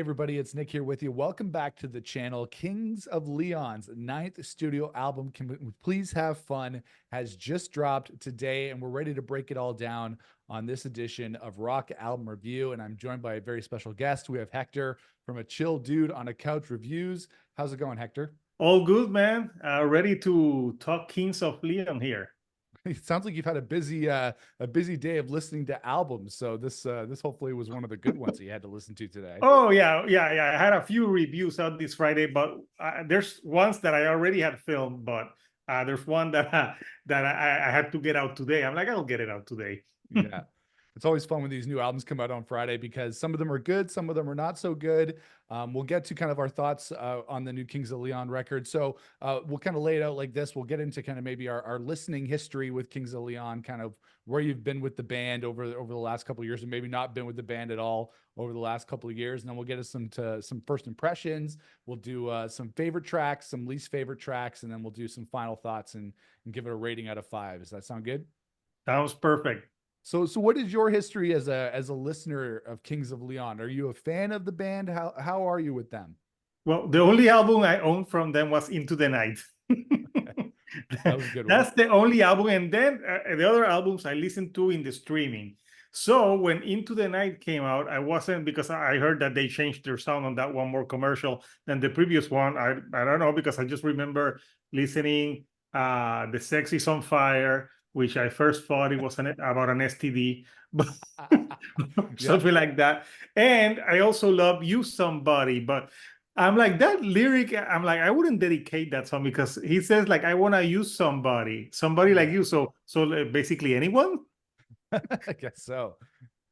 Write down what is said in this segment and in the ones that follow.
everybody, it's Nick here with you. Welcome back to the channel. Kings of Leon's ninth studio album, Can We Please Have Fun, has just dropped today, and we're ready to break it all down on this edition of Rock Album Review. And I'm joined by a very special guest. We have Hector from A Chill Dude on a Couch Reviews. How's it going, Hector? All good, man. Ready to talk Kings of Leon here. It sounds like you've had a busy day of listening to albums. So this hopefully was one of the good ones that you had to listen to today. Oh, yeah. I had a few reviews out this Friday, but there's ones that I already had filmed, but there's one that I had to get out today. I'm like, I'll get it out today. Yeah. It's always fun when these new albums come out on Friday because some of them are good, some of them are not so good. We'll get to kind of our thoughts on the new Kings of Leon record. So we'll kind of lay it out like this. We'll get into kind of maybe our listening history with Kings of Leon, kind of where you've been with the band over the last couple of years, and maybe not been with the band at all over the last couple of years. And then we'll get us some first impressions. We'll do some favorite tracks, some least favorite tracks, and then we'll do some final thoughts and give it a rating out of 5. Does that sound good? Sounds perfect. So what is your history as a listener of Kings of Leon? Are you a fan of the band? How are you with them? Well, the only album I owned from them was Into the Night. That was a good one. That's the only album. And then the other albums I listened to in the streaming. So when Into the Night came out, I wasn't, because I heard that they changed their sound on that one, more commercial than the previous one. I don't know, because I just remember listening The Sex Is on Fire, which I first thought it was about an STD, but something like that. And I also love You Somebody, but I'm like, that lyric, I'm like, I wouldn't dedicate that song, because he says like, I want to use somebody like you. So basically anyone. I guess so.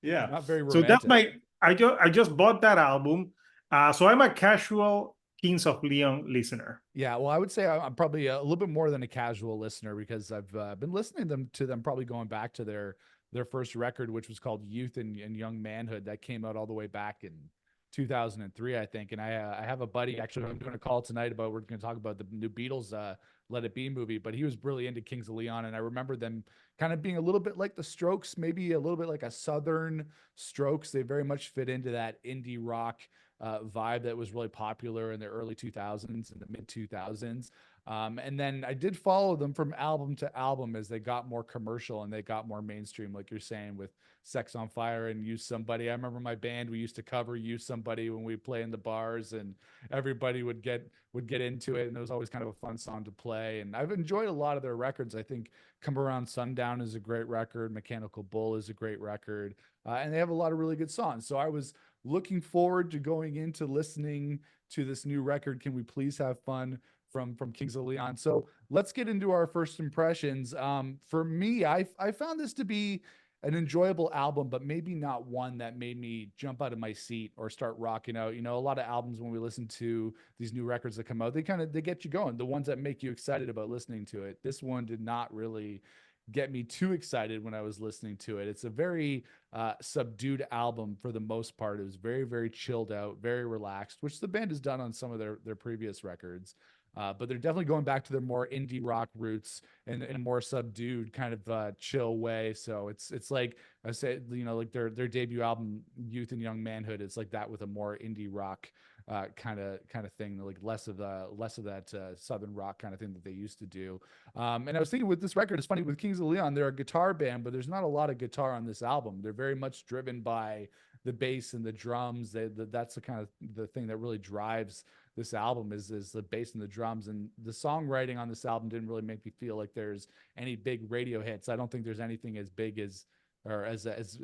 Yeah. Not very So romantic. that's I just bought that album. So I'm a casual Kings of Leon listener. Yeah, well, I would say I'm probably a little bit more than a casual listener because I've been listening to them probably going back to their first record, which was called Youth and Young Manhood, that came out all the way back in 2003, I think. And I have a buddy, actually, I'm going to call tonight about, we're going to talk about the new Beatles Let It Be movie, but he was really into Kings of Leon. And I remember them kind of being a little bit like the Strokes, maybe a little bit like a Southern Strokes. They very much fit into that indie rock vibe that was really popular in the early 2000s and the mid 2000s. And then I did follow them from album to album as they got more commercial and they got more mainstream, like you're saying, with Sex on Fire and Use Somebody. I remember my band, we used to cover Use Somebody when we play in the bars, and everybody would get into it, and it was always kind of a fun song to play. And I've enjoyed a lot of their records. I think Come Around Sundown is a great record, Mechanical Bull is a great record, and they have a lot of really good songs. So I was looking forward to going into listening to this new record, Can We Please Have Fun, from Kings of Leon. So let's get into our first impressions. For me, I found this to be an enjoyable album, but maybe not one that made me jump out of my seat or start rocking out. You know, a lot of albums, when we listen to these new records that come out, they get you going, the ones that make you excited about listening to it. This one did not really get me too excited when I was listening to it. It's a very subdued album for the most part. It was very, very chilled out, very relaxed, which the band has done on some of their previous records. But they're definitely going back to their more indie rock roots in a more subdued kind of chill way. So it's like I said, you know, like their debut album, Youth and Young Manhood, it's like that with a more indie rock kind of thing, like less of that southern rock kind of thing that they used to do. And I was thinking with this record, it's funny, with Kings of Leon, they're a guitar band, but there's not a lot of guitar on this album. They're very much driven by the bass and the drums. That's the kind of the thing that really drives this album is the bass and the drums. And the songwriting on this album didn't really make me feel like there's any big radio hits. I don't think there's anything as big as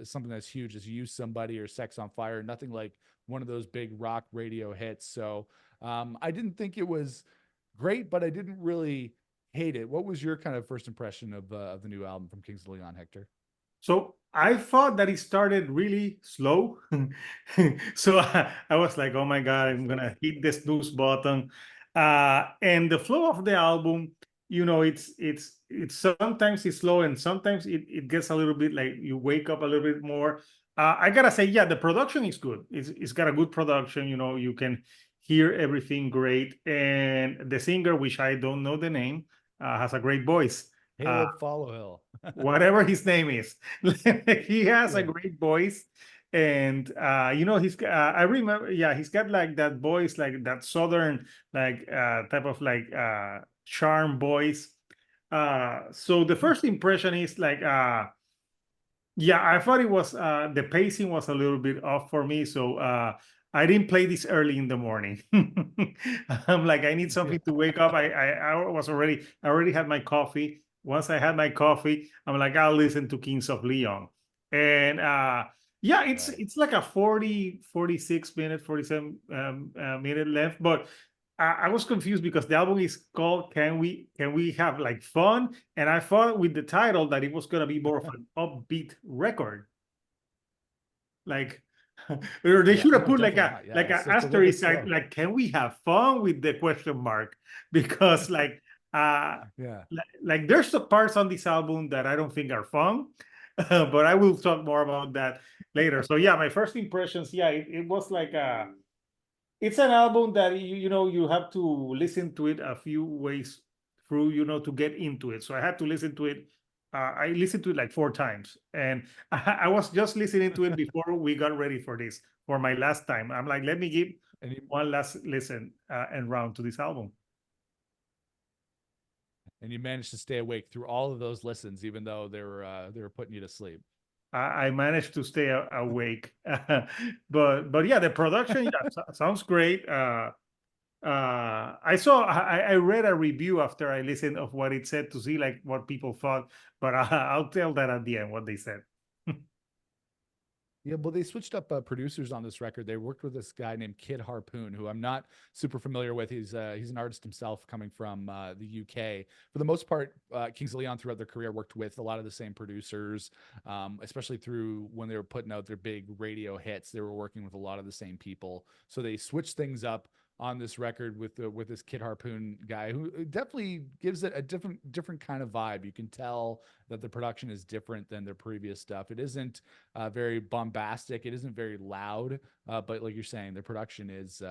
something that's huge as Use Somebody or Sex on Fire. Nothing like one of those big rock radio hits. So I didn't think it was great, but I didn't really hate it. What was your kind of first impression of the new album from Kings of Leon, Hector? So I thought that it started really slow. So I was like, oh my God, I'm going to hit this snooze button. And the flow of the album, you know, it's sometimes it's slow and sometimes it gets a little bit like you wake up a little bit more. I got to say, yeah, the production is good. It's got a good production. You know, you can hear everything great. And the singer, which I don't know the name, has a great voice. Caleb Follow Hill. Whatever his name is. He has a great voice. And I remember, yeah, he's got like that voice, like that southern, like type of like charm voice. So the first impression is like, yeah, I thought it was the pacing was a little bit off for me, so I didn't play this early in the morning. I'm like, I need Yeah. something to wake up. I already had my coffee. Once I had my coffee, I'm like, I'll listen to Kings of Leon. And yeah, Right. it's like a 46 minute, 47 minute length, but I was confused because the album is called Can We Have Like Fun? And I thought with the title that it was gonna be more of an upbeat record. Like or they Yeah. should have No, put definitely not. Yeah. like an It's a little bit asterisk slow. like can we have fun with the question mark? Because uh Yeah. like there's the parts on this album that I don't think are fun. But I will talk more about that later. So yeah, my first impressions, yeah, it was like it's an album that you have to listen to it a few ways through, to get into it. So I had to listen to it. I listened to it like 4 times, and I was just listening to it before we got ready for this for my last time. I'm like, let me give And you one last listen and round to this album. and you managed to stay awake through all of those listens, even though they were putting you to sleep. I managed to stay awake, but yeah, the production, yeah, sounds great. I read a review after I listened of what it said to see like what people thought, but I'll tell that at the end what they said. Yeah, well, they switched up producers on this record. They worked with this guy named Kid Harpoon, who I'm not super familiar with. He's an artist himself, coming from the UK. For the most part, Kings of Leon throughout their career worked with a lot of the same producers, especially through when they were putting out their big radio hits. They were working with a lot of the same people, so they switched things up on this record with this Kid Harpoon guy, who definitely gives it a different kind of vibe. You can tell that the production is different than their previous stuff. It isn't very bombastic. It isn't very loud, but like you're saying, the production is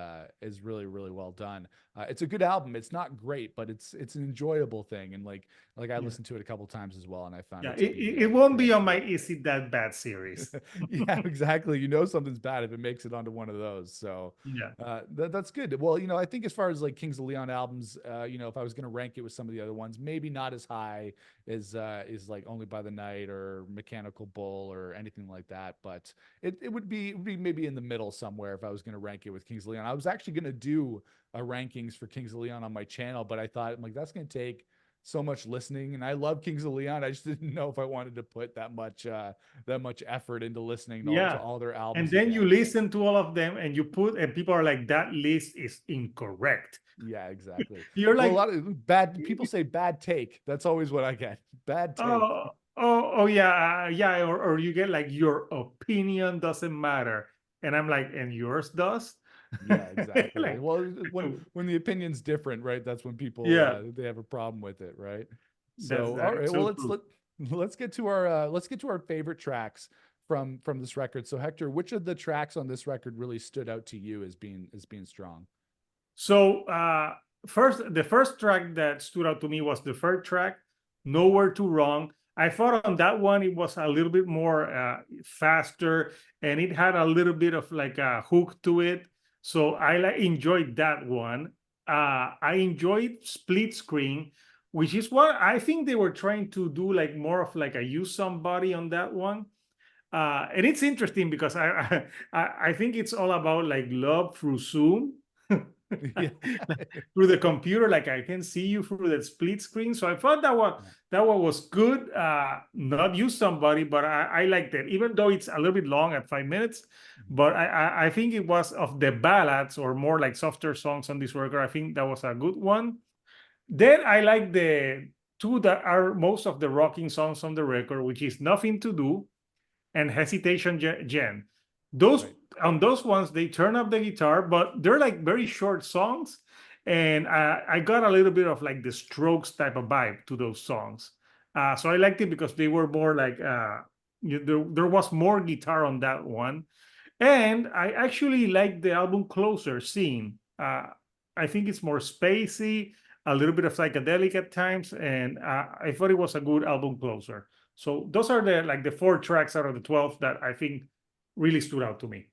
really really well done. It's a good album. It's not great, but it's an enjoyable thing. And like I Yeah, listened to it a couple times as well, and I found yeah. it to It, be it won't be quite on my good. Is It That Bad series. Yeah, exactly. You know something's bad if it makes it onto one of those. So Yeah, that's good. Well, I think as far as like Kings of Leon albums, if I was going to rank it with some of the other ones, maybe not as high as is like Only by the Night or Mechanical Bull or anything like that, but it would be maybe in the middle somewhere if I was going to rank it with Kings of Leon. I was actually going to do a rankings for Kings of Leon on my channel, but I thought, I'm like, that's going to take so much listening, and I love Kings of Leon. I just didn't know if I wanted to put that much effort into listening to yeah. all their And albums then you again. listen to all of them and and people are like, that list is incorrect. Yeah, exactly. You're Well, a like, lot of bad people say bad take. That's always what I get. Bad take. oh yeah, yeah, or you get like your opinion doesn't matter, and I'm like, and yours does. Yeah, exactly. Like, Well, when the opinion's different, right? That's when people yeah, they have a problem with it, right? that's So, all right. Well, so let's true. let's get to our favorite tracks from this record. So, Hector, which of the tracks on this record really stood out to you as being strong? So the first track that stood out to me was the third track, "Nowhere Too Wrong." I thought on that one it was a little bit more faster, and it had a little bit of like a hook to it. So I enjoyed that one. I enjoyed Split Screen, which is what I think they were trying to do, like more of like a use somebody on that one. And it's interesting because I think it's all about like love through Zoom. Yeah. Through the computer, like I can see you through the split screen. So I thought that one was good. Not use somebody, but I liked it, even though it's a little bit long at 5 minutes. But I think it was of the ballads or more like softer songs on this record. I think that was a good one. Then I like the two that are most of the rocking songs on the record, which is Nothing to Do and Hesitation Gen. Those Right. on those ones they turn up the guitar, but they're like very short songs, and I got a little bit of like the Strokes type of vibe to those songs. So I liked it because they were more like there was more guitar on that one, and I actually like the album Closer scene. I think it's more spacey, a little bit of psychedelic at times, and I thought it was a good album closer. So those are the four tracks out of the 12 that I think really stood out to me.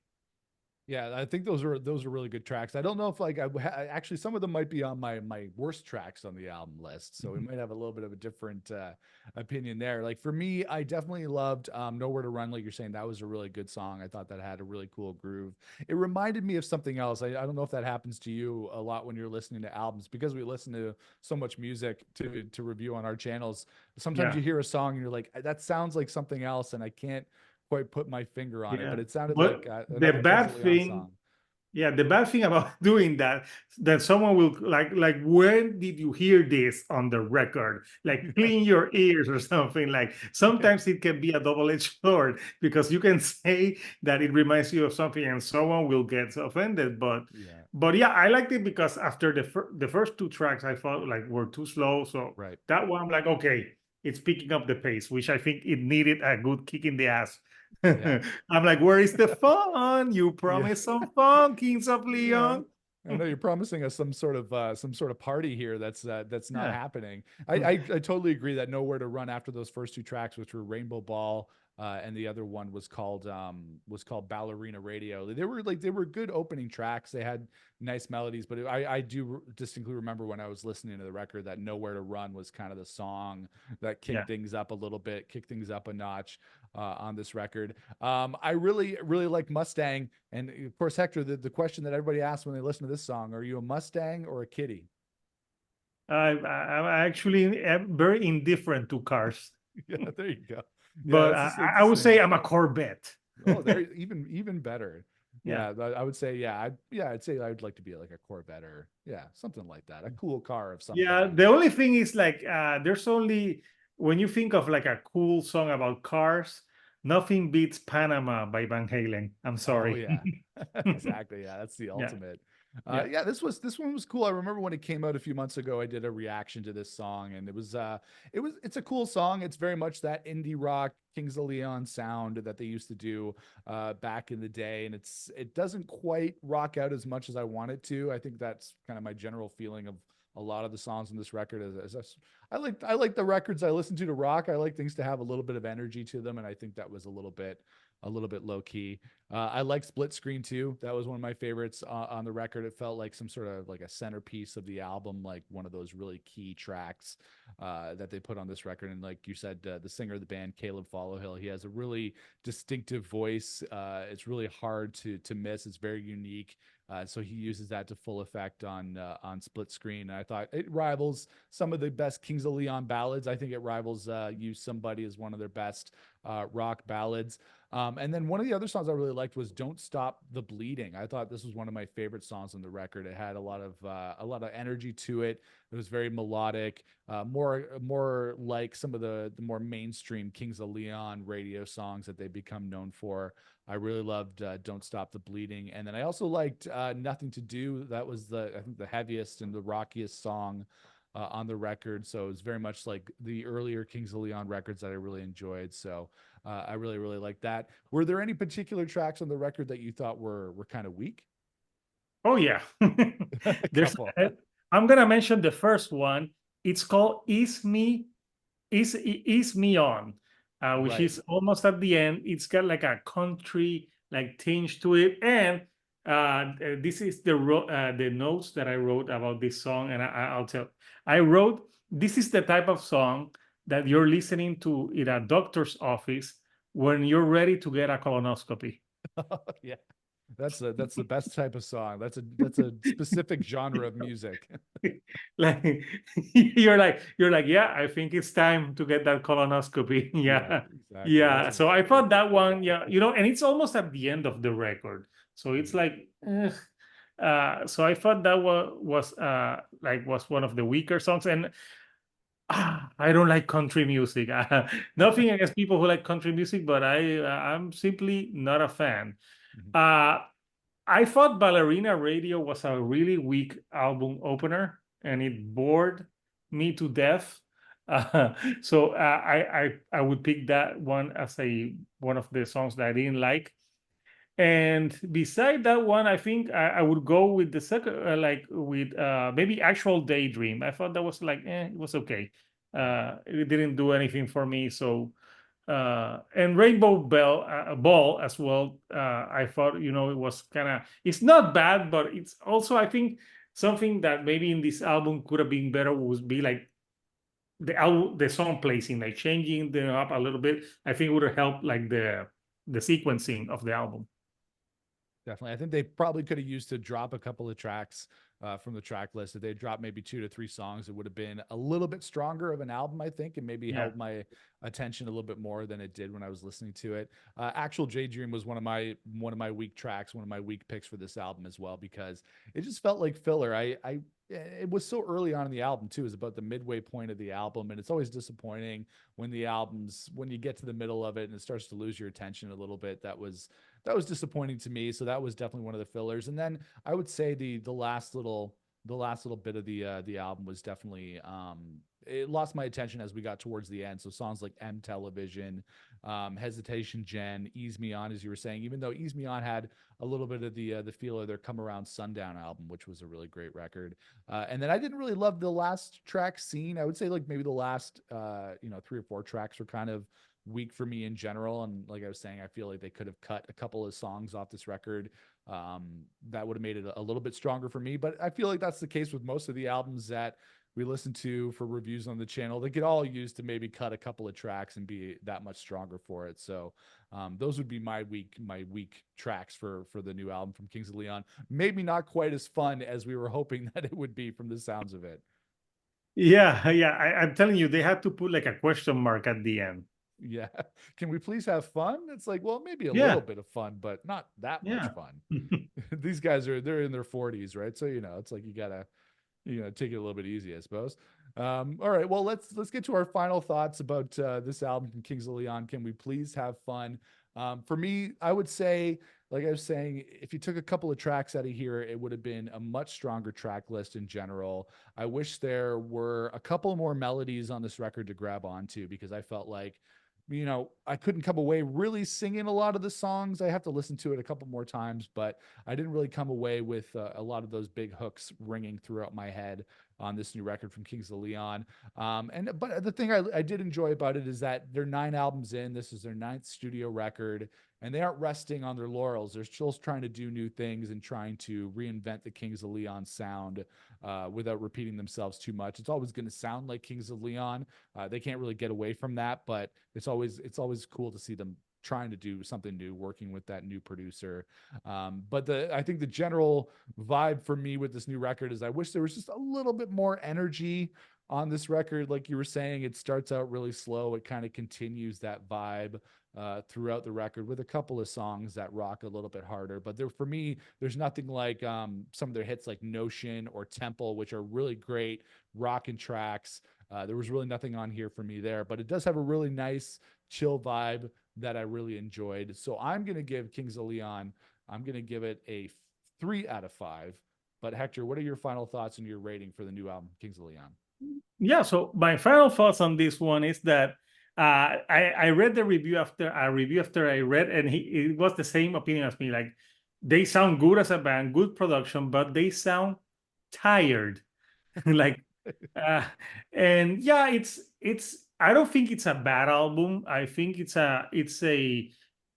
Yeah, I think those are really good tracks. I don't know if like actually some of them might be on my worst tracks on the album list, so we might have a little bit of a different opinion there. Like for me, I definitely loved "Nowhere to Run." Like you're saying, that was a really good song. I thought that had a really cool groove. It reminded me of something else. I don't know if that happens to you a lot when you're listening to albums because we listen to so much music to review on our channels. Sometimes Yeah. you hear a song and you're like, that sounds like something else, and I can't quite put my finger on it, Yeah. but it sounded But like the another Kings bad of Leon thing song. Yeah, the bad thing about doing that someone will like, when did you hear this on the record? Like, clean your ears or something. Like, Yeah, sometimes it can be a double-edged sword because you can say that it reminds you of something and someone will get offended. yeah, But yeah, I liked it because after the first two tracks I felt like were too slow. So right. that one, I'm like, okay, it's picking up the pace, which I think it needed a good kick in the ass. Yeah, I'm like, where is the fun? You yeah, promised some fun, Kings of yeah. Leon. I know you're promising us some sort of party here that's not Yeah, happening. I totally agree that Nowhere to Run after those first two tracks, which were Rainbow Ball, and the other one was called Ballerina Radio. They were good opening tracks. They had nice melodies, but I do distinctly remember when I was listening to the record that Nowhere to Run was kind of the song that yeah. kicked things up a little bit, kicked things up a notch on this record. I really like Mustang, and of course, Hector. The question that everybody asks when they listen to this song: Are you a Mustang or a Kitty? I'm actually very indifferent to cars, Yeah, there you go. Yeah, but it's I the would say same. I'm a Corvette. Oh, there even better. Yeah. Yeah, I would say I'd say I'd like to be like a Corvette or yeah, something like that. A cool car of some Yeah, kind. the only thing is like there's only when you think of like a cool song about cars, nothing beats Panama by Van Halen. I'm Oh sorry. yeah, exactly. Yeah, that's the Yeah, ultimate. yeah. Yeah, this one was cool. I remember when it came out a few months ago. I did a reaction to this song, and it's a cool song. It's very much that indie rock Kings of Leon sound that they used to do back in the day, and it doesn't quite rock out as much as I want it to. I think that's kind of my general feeling of a lot of the songs on this record. I like the records I listen to rock. I like things to have a little bit of energy to them, and I think that was a little bit low key. I like Split Screen too. That was one of my favorites on the record. It felt like some sort of like a centerpiece of the album, like one of those really key tracks that they put on this record. And like you said, the singer of the band, Caleb Followhill, he has a really distinctive voice. It's really hard to miss. It's very unique. So he uses that to full effect on Split Screen. And I thought it rivals some of the best Kings of Leon ballads. I think it rivals "Use Somebody" as one of their best rock ballads. And then one of the other songs I really liked was "Don't Stop the Bleeding." I thought this was one of my favorite songs on the record. It had a lot of energy to it. It was very melodic, more like some of the more mainstream Kings of Leon radio songs that they become known for. I really loved "Don't Stop the Bleeding," and then I also liked "Nothing to Do." That was I think the heaviest and the rockiest song on the record. So it was very much like the earlier Kings of Leon records that I really enjoyed. So I really like that. Were there any particular tracks on the record that you thought were kind of weak? Oh yeah. A There's couple. I'm gonna mention the first one. It's called Is Me On, which Right. is almost at the end. It's got like a country like tinge to it, and this is the notes that I wrote about this song, and I'll tell. I wrote this is the type of song that you're listening to in a doctor's office when you're ready to get a colonoscopy. Yeah. That's the best type of song. That's a specific genre of music. Like you're like, yeah, I think it's time to get that colonoscopy. Yeah, Yeah, exactly. yeah. So I thought that one, yeah, and it's almost at the end of the record, so it's Mhm. like so I thought that was one of the weaker songs. And I don't like country music. Nothing against people who like country music, but I'm simply not a fan. Mhm. uh I thought Ballerina Radio was a really weak album opener, and it bored me to death. So I would pick that one as one of the songs that I didn't like. And beside that one, I think I would go with the second, like with maybe Actual Daydream. I thought that was like, it was okay. Right. It didn't do anything for me. So And Rainbow Ball as well. I thought, it was kind of, it's not bad, but it's also, I think, something that maybe in this album could have been better would be like the song placing, like changing them up a little bit. I think would have helped like the sequencing of the album. Definitely. I think they probably could have used to drop a couple of tracks from the track list. If they dropped maybe 2 to 3 songs, it would have been a little bit stronger of an album, I think, and maybe Yeah. held my attention a little bit more than it did when I was listening to it. Actual J Dream was one of my weak tracks, one of my weak picks for this album as well, because it just felt like filler. It was so early on in the album too. It was about the midway point of the album, and it's always disappointing when when you get to the middle of it and it starts to lose your attention a little bit. That was disappointing to me. So that was definitely one of the fillers. And then I would say the last little bit of the album was definitely it lost my attention as we got towards the end. So songs like M Television, Hesitation Gen, Ease Me On, as you were saying, even though Ease Me On had a little bit of the feel of their Come Around Sundown album, which was a really great record. And then I didn't really love the last track Scene. I would say like maybe the last 3 or 4 tracks were kind of weak for me in general. And like I was saying, I feel like they could have cut a couple of songs off this record. That would have made it a little bit stronger for me. But I feel like that's the case with most of the albums that we listen to for reviews on the channel. They could all use to maybe cut a couple of tracks and be that much stronger for it. So those would be my weak tracks for the new album from Kings of Leon. Maybe not quite as fun as we were hoping that it would be from the sounds of it. Yeah, yeah. I'm telling you, they had to put like a question mark at the end. Yeah. Can we please have fun? It's like, well, maybe a little Yeah, bit of fun, but not that much yeah. fun. These guys they're in their 40s, right? So, it's like you gotta take it a little bit easy, I suppose. All right, well, let's get to our final thoughts about this album from Kings of Leon. Can we please have fun? For me, I would say, like I was saying, if you took a couple of tracks out of here, it would have been a much stronger track list in general. I wish there were a couple more melodies on this record to grab onto, because I felt like I couldn't come away really singing a lot of the songs. I have to listen to it a couple more times, but I didn't really come away with a lot of those big hooks ringing throughout my head on this new record from Kings of Leon. But the thing I did enjoy about it is that they're 9 albums in. This is their ninth studio record, and they aren't resting on their laurels. They're still trying to do new things and trying to reinvent the Kings of Leon sound without repeating themselves too much. It's always going to sound like Kings of Leon. They can't really get away from that, but it's always cool to see them trying to do something new, working with that new producer. But I think the general vibe for me with this new record is I wish there was just a little bit more energy on this record. Like you were saying, it starts out really slow. It kind of continues that vibe throughout the record with a couple of songs that rock a little bit harder. But for me, there's nothing like some of their hits like Notion or Temple, which are really great rockin' tracks. There was really nothing on here for me there, but it does have a really nice chill vibe that I really enjoyed. So I'm going to give Kings of Leon, I'm going to give it a 3 out of 5. But Hector, what are your final thoughts and your rating for the new album, Kings of Leon? Yeah, so my final thoughts on this one is that I read the review after I read, and it was the same opinion as me. Like, they sound good as a band, good production, but they sound tired. Like, uh, and yeah, it's I don't think it's a bad album. I think it's a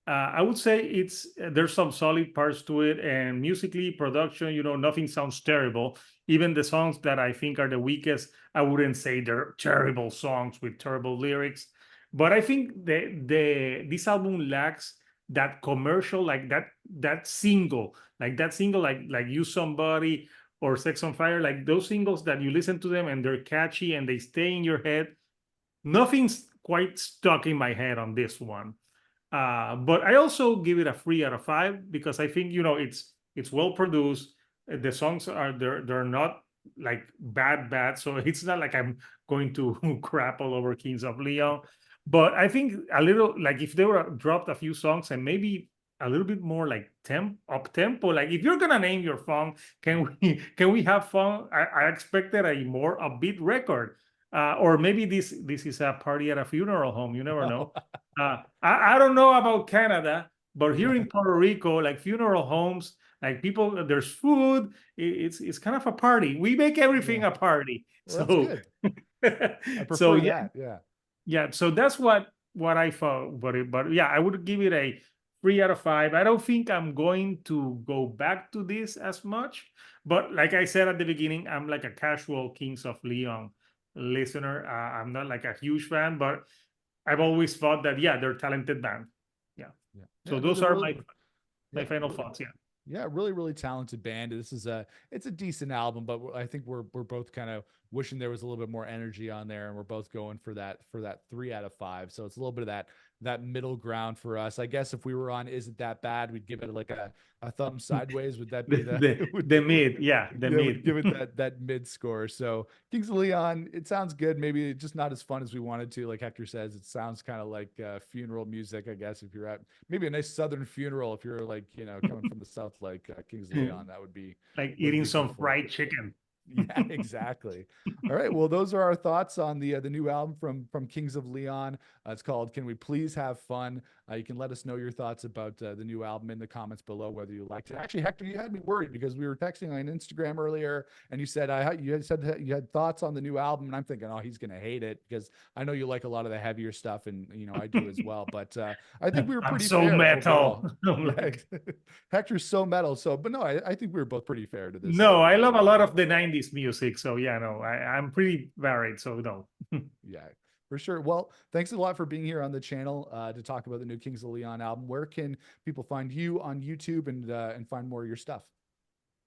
I would say there's some solid parts to it, and musically, production, nothing sounds terrible. Even the songs that I think are the weakest, I wouldn't say they're terrible songs with terrible lyrics. But I think this album lacks that commercial, like that single, like You Somebody or Sex on Fire, like those singles that you listen to them and they're catchy and they stay in your head. Nothing's quite stuck in my head on this one. But I also give it a 3 out of 5 because I think it's well produced. The songs they're not like bad, so it's not like I'm going to crap all over Kings of Leon. But I think a little, like, if they were dropped a few songs and maybe a little bit more like up tempo. Like, if you're gonna name your song, can we have fun? I expected a more upbeat record. Or maybe this is a party at a funeral home. You never know. I don't know about Canada, but here in Puerto Rico, like funeral homes, like people, there's food. It's kind of a party. We make everything Yeah. a party. Well, that's So, good. I so prefer yeah, that. Yeah. yeah. So that's what what I thought, but yeah, I would give it a 3 out of 5. I don't think I'm going to go back to this as much, but like I said at the beginning, I'm like a casual Kings of Leon listener. I'm not like a huge fan, but I've always thought that yeah, they're a talented band. Yeah. Yeah. So Yeah. No, those they're are really, my yeah, final really, thoughts. Yeah. yeah, really, really talented band. This is it's a decent album, but I think we're both kind of wishing there was a little bit more energy on there, and we're both going for that 3 out of 5. So it's a little bit of that middle ground for us. I guess if we were on Is It That Bad, we'd give it like a thumb sideways. Would that be the The mid, yeah, the yeah, we'd mid. give it that mid score. So Kings of Leon, it sounds good. Maybe just not as fun as we wanted to. Like Hector says, it sounds kind of like funeral music, I guess. If you're at maybe a nice southern funeral, if you're like coming from the south, like Kings of Leon, that Like would eating be good some for you. fried chicken. Yeah, exactly. All right. Well, those are our thoughts on the new album from Kings of Leon. It's called "Can We Please Have Fun." You can let us know your thoughts about the new album in the comments below, whether you liked it. Actually, Hector, you had me worried because we were texting on Instagram earlier, and you said you had said that you had thoughts on the new album, and I'm thinking, oh, he's gonna hate it because I know you like a lot of the heavier stuff, and I do as well. But I think we were I'm pretty so fair metal. overall. I'm Yeah, like, Hector's so metal. So, but no, I think we were both pretty fair to this no, I new love a lot album. of the 90s music. So yeah, no, I'm pretty varied. So no. Yeah, for sure. Well, thanks a lot for being here on the channel to talk about the new Kings of Leon album. Where can people find you on YouTube and find more of your stuff?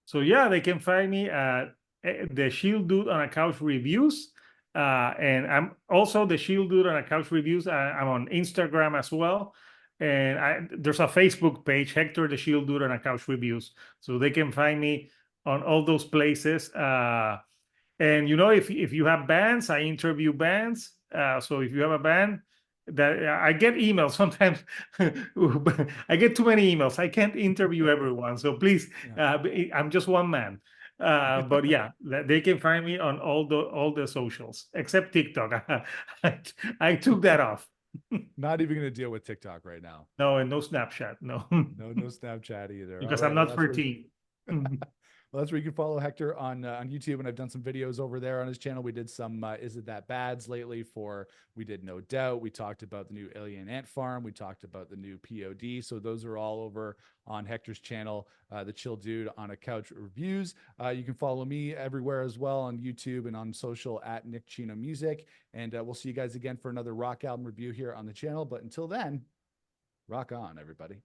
So yeah, they can find me at the Shield Dude on a Couch Reviews. And I'm also the Shield Dude on a Couch Reviews. I'm on Instagram as well. And there's a Facebook page, Hector the Shield Dude on a Couch Reviews. So they can find me on all those places. And if you have bands, I interview bands. So if you have a band, that I get emails sometimes. I get too many emails. I can't interview everyone. So please, I'm just one man. But yeah, they can find me on all the socials except TikTok. I took that off. Not even going to deal with TikTok right now. No, and no Snapchat. No, No Snapchat either. All because right. I'm Well, not that's where 13. well, that's where you can follow Hector on YouTube, and I've done some videos over there on his channel. We did some Is It That Bads lately we did No Doubt. We talked about the new Alien Ant Farm. We talked about the new POD. So those are all over on Hector's channel, the Chill Dude on a Couch Reviews. You can follow me everywhere as well on YouTube and on social at Nick Chino Music. And we'll see you guys again for another rock album review here on the channel. But until then, rock on, everybody.